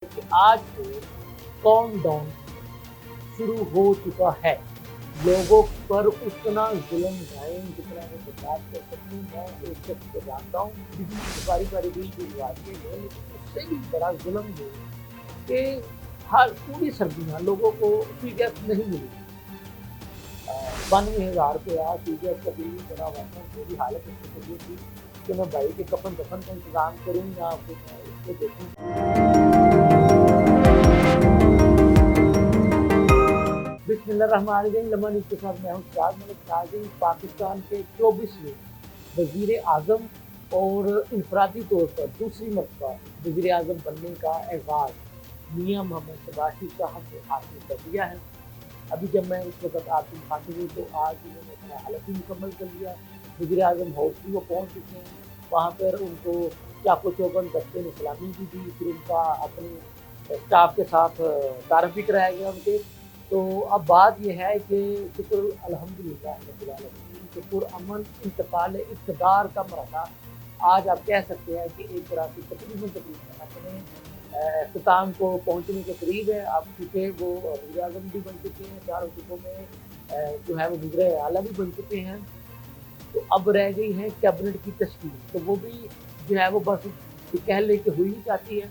कि आज से काउंट डाउन शुरू हो चुका है। लोगों पर उतना जुल्म ढाएं जितना वो बर्दाश्त कर सकती हैं। मैं एक शख्स को जानता हूँ, बिजली की बारी बिल की रिवायत है, लेकिन उससे भी बड़ा जुल्म ये कि हर पूरी सर्दियाँ लोगों को फ्री गैस नहीं मिली। 92,000 रुपया फ्री गैस का बिल भी बना हुआ था। मेरी हालत इससे ये थी कि मैं भाई के कफन दफन का इंतज़ाम करूँ या फिर मैं इसको देखूँ। बिस्मिल्लाहिर्रहमानिर्रहीम। लमन इसके साथ मैं हूँ सिराज मलिक नाज़रीन। पाकिस्तान के 24वें वज़ीर आज़म और इनफरादी तौर पर दूसरी मरतबा वज़ीर आज़म बनने का एज़ाज़ मियाँ मोहम्मद शहबाज साहब ने हासिल कर लिया है। अभी जब मैं इस वक्त आपसे मुखातिब हूँ तो आज उन्होंने अपना हलफ भी मुकम्मल कर लिया। वज़ीर आज़म हाउस भी वो पहुँच चुके हैं। वहाँ पर उनको चाको चौबंद दस्ते ने सलामी भी दी, फिर उनका अपने स्टाफ के साथ तारफ़ भी कराया गया उनके। तो अब बात यह है कि शुक्र अल्हम्दुलिल्लाह रब्बिल आलमीन कि पुरअमन इंतकाल इक़्तिदार का मरहला आज आप कह सकते हैं कि एक तरह से तकरीबन अपने अख्ताम को पहुंचने के करीब है। अब चूँकि वो वज़ीर आज़म भी बन चुके हैं, चारों सूबों में जो है वो वज़ीर आला भी बन चुके हैं। तो अब रह गई है कैबिनेट की तश्कील, तो वो भी जो है वो बस कह ले के हुई ही जाती है।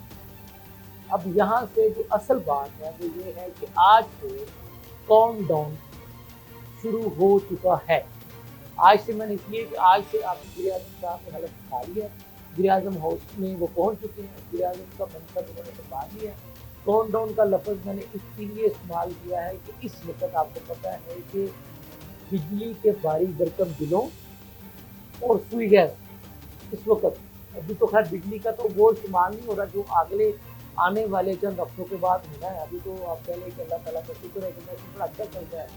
अब यहाँ से जो असल बात है वो ये है कि आज से काउंट डाउन शुरू हो चुका है। आज से मैंने इसलिए कि आज से आप वज़ीर आज़म साहब ने हलफ उठा लिया है। वज़ीर आज़म हाउस में वो पहुँच चुके हैं। वज़ीर आज़म का मनसब उन्होंने संभाल लिया है। काउंट डाउन का लफ्ज़ मैंने इसलिए इस्तेमाल किया है कि इस वक्त आपको पता है कि बिजली के भारी भरकम बिलों और सुई गैस इस वक्त अभी तो खैर बिजली का तो वो इस्तेमाल नहीं हो रहा जो अगले आने वाले चंद हफ्तों के बाद होना है। अभी तो आप कह लें कि अल्लाह ताला का शुक्र है कि मौसम बड़ा अच्छा चल रहा है।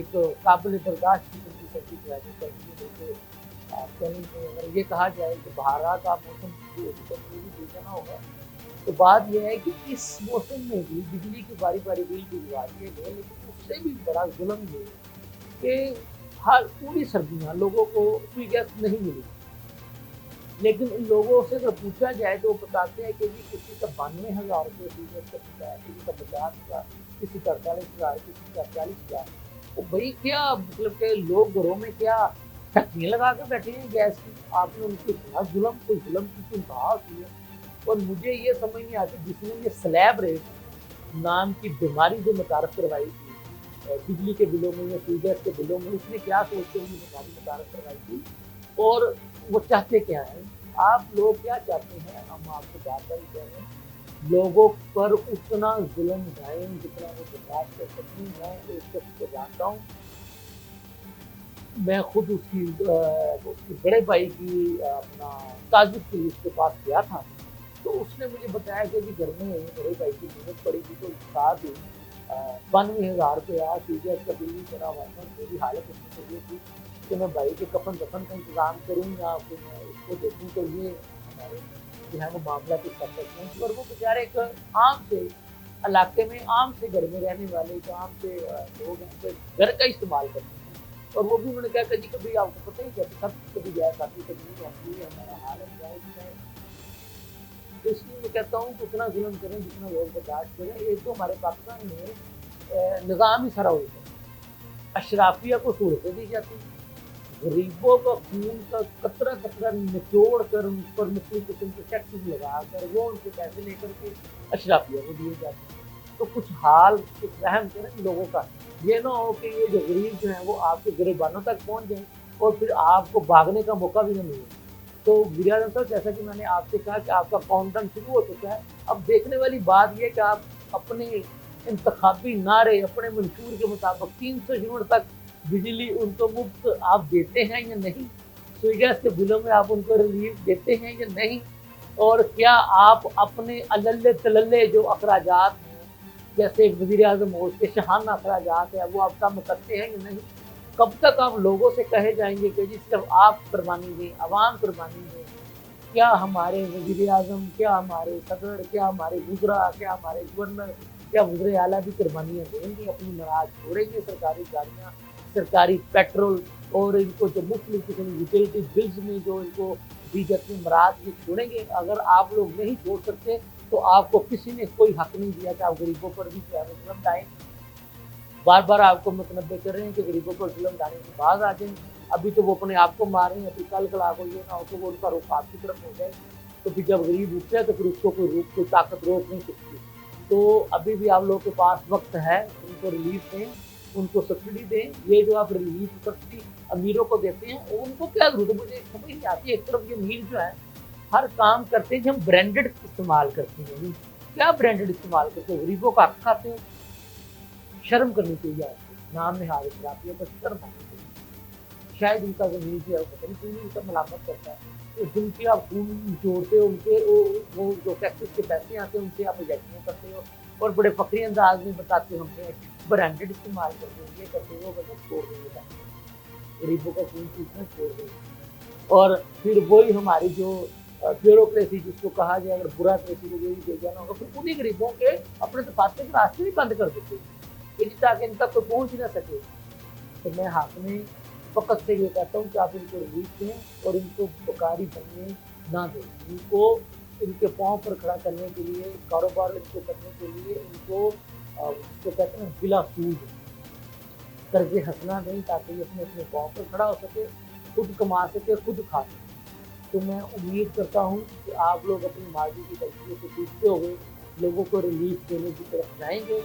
एक काबिल बर्दाश्त किस्म की सर्दी जो है चल रही है। जैसे आप कह लें कि अगर ये कहा जाए कि बहारा का मौसम भी देखना होगा, तो बात यह है कि इस मौसम में भी बिजली की बारी बिल की रिवायत है, लेकिन उससे भी बड़ा जुल्म ये कि हर पूरी सर्दियाँ लोगों को फ्री गैस नहीं मिली। लेकिन उन लोगों से अगर पूछा जाए तो वो बताते हैं कि जी किसी का 92,000 रुपये फ्री गैस का मिलता है, किसी का 50,000, किसी का 48,000, किसी का 40,000। तो भाई क्या मतलब कि लोग घरों में क्या फैक्ट्रियाँ लगा कर बैठे हैं गैस की? आपने उनके खिलाफ जुल्म की इंतहा की है। और मुझे ये समझ नहीं आती जिसने ये स्लैब रेट नाम की बीमारी जो मुतारफ़ करवाई थी बिजली के बिलों में या फ्री गैस के बिलों में, उसने क्या सोच के ये बीमारी मुतारफ़ करवाई थी और वो चाहते क्या हैं? आप लोग क्या चाहते हैं? हम आपको बार-बार कह रहे हैं, लोगों पर उतना जुल्म ढाएँ जितना वो बर्दाश्त कर सकती हैं। मैं एक शख्स को जानता हूँ, मैं खुद उसकी बड़े भाई की अपना ताज़ुब के लिए उसके पास गया था। तो उसने मुझे बताया कि जी घर में बड़े भाई की ज़रूरत पड़ी थी तो साथ ही 92,000 रुपया फ्री गैस का बिल भी बना हुआ था। मेरी हालत उसमें तो ये थी कि मैं भाई के कफन दफन का इंतज़ाम करूँ या फिर मैं इसको देखूँ, तो ये हमारे जो है वो मामला कुछ कर सकते हैं। और वो बेचारे एक आम से इलाके में आम से घर में रहने वाले एक आम से लोग हैं जो घर का इस्तेमाल करते हैं। और वो भी उन्होंने कहा कि जी कभी आपको पता ही क्या सब कभी गैस आती कभी नहीं आती है, हमारा हाल है। तो इसलिए मैं कहता हूँ कि उतना जुल्म करें जितना लोग बर्दाश्त करें। एक तो हमारे पाकिस्तान में निज़ाम ही सारा उल्टा है। अशराफिया को सहूलतें दी जाती हैं, गरीबों का खून का कतरा निचोड़ कर उन पर मुख्तलिफ किस्म के टैक्सेस लगा कर वो उनके पैसे लेकर के अशराफिया को दिए जाते हैं। तो कुछ हाल कुछ रहम करें लोगों का। ये ना हो कि ये जो गरीब जो हैं वो आपके गिरबानों तक पहुँच जाएँ और फिर आपको भागने का मौका भी ना मिले। तो वज़ीर आज़म साहब, जैसा कि मैंने आपसे कहा कि आपका काउंटडाउन शुरू हो चुका है। अब देखने वाली बात ये है कि आप अपने इंतखाबी नारे अपने मंशूर के मुताबिक 300 यूनिट तक बिजली उनको मुफ्त आप देते हैं या नहीं? सुई गैस के बिलों में आप उनको रिलीफ देते हैं या नहीं? और क्या आप अपने अल्ले-तल्ले जो अखराजात हैं, जैसे वज़ीर आज़म हाउस के शहाना अखराजात हैं, वो आप कम करते हैं या नहीं? कब तक आप लोगों से कहे जाएँगे कि जी सिर्फ़ आप कुर्बानी दें, अवाम कुर्बानी दें? क्या हमारे वज़ीर आज़म, क्या हमारे सदर, क्या हमारे वुज़रा, क्या हमारे गवर्नर, क्या वज़ीर आला भी कुर्बानियाँ देंगे, अपनी मराज छोड़ेंगे, सरकारी गाड़ियाँ, सरकारी पेट्रोल और इनको जो मुख्तलिफ किस्म की यूटिलिटी बिल्स में जो इनको दी जाती है मराज ये छोड़ेंगे? अगर आप लोग नहीं छोड़ सकते तो आपको किसी ने कोई हक नहीं दिया कि आप गरीबों पर भी जो है जुल्म ढाएं। बार बार आपको मुतनब्बे कर रहे हैं कि गरीबों पर जुल्म ढाने से बाज आ जाएं। अभी तो वो अपने आप को मार रहे हैं, अभी कल कल को ये ना हो तो वो उनका रुख आपकी तरफ हो जाए। तो फिर जब गरीब उठता है तो फिर उसको कोई ताकत रोक नहीं सकती। तो अभी भी आप लोगों के पास वक्त है, उनको रिलीफ दें, उनको सब्सिडी दें। ये जो आप रिलीफ सब्सिडी अमीरों को देते हैं उनको क्या जरूरत है, मुझे समझ नहीं आती। एक तरफ ये अमीर जो है हर काम करते हैं कि हम ब्रांडेड इस्तेमाल करते हैं। क्या ब्रांडेड इस्तेमाल करते हैं? गरीबों का हक खाते हैं। शर्म करनी चाहिए आपको, नाम निहार खराबी है, बस शर्म आनी चाहिए। शायद उनका ज़मीर जो है पता नहीं क्यों नहीं उनका मलामत करता है। तो जिनके आप खून निचोड़ते हो, उनके वो जो टैक्सेस के पैसे आते हैं उनसे आप एजेंसियाँ करते हो और बड़े फखरी अंदाज में बताते हो हमने ब्रांडेड इस्तेमाल करते हो, ये करते हो, बस छोड़ देंगे, गरीबों का खून पीसना छोड़ देंगे। और फिर वही हमारी जो ब्यूरोक्रेसी जिसको कहा जाए, अगर बुरा कृषि को यही दे जाना होगा, फिर उन्हीं गरीबों के अपने तफातले के रास्ते भी बंद कर देते हैं इस ताकि इन तक कोई पहुँच ही ना सके। तो मैं हाकिम फ़कत से ये कहता हूँ कि आप इनको रिलीफ दें और इनको बेकारी बनने ना दें। इनको इनके पाँव पर खड़ा करने के लिए, कारोबार इनको करने के लिए इनको जिसको कहते हैं बिला सूद कर्ज़े हंसना दें ताकि ये अपने अपने पाँव पर खड़ा हो सके, खुद कमा सके, खुद खा सके। तो मैं उम्मीद करता हूँ कि आप लोग अपनी माजी की गलतियों से सीखते हुए लोगों को रिलीफ देने की तरफ जाएंगे,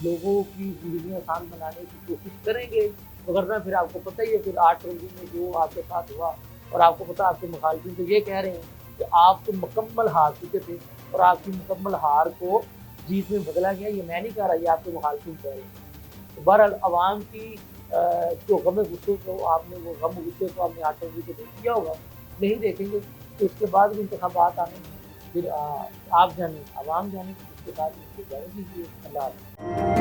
लोगों की ज़िंदगी आसान बनाने की कोशिश करेंगे। वरना फिर आपको पता ही है फिर 8 फरवरी में जो आपके साथ हुआ, और आपको पता आपके मुखालिफिन तो ये कह रहे हैं कि आप तो मुकम्मल हार चुके थे और आपकी मुकम्मल हार को जीत में बदला गया। ये मैं नहीं कह रहा, ये आपके मुखालिफिन कह रहे हैं। तो बहरहाल आवाम की जो गम गुस्से को आपने वो गम गुस्से को आपने 8 फरवरी को देख लिया होगा, नहीं देखेंगे तो इसके बाद भी इंतखाबात आने, फिर आप जाने आवाम जाने, इसके बाद इजाज़त दीजिए। अल्लाह हाफ़िज़।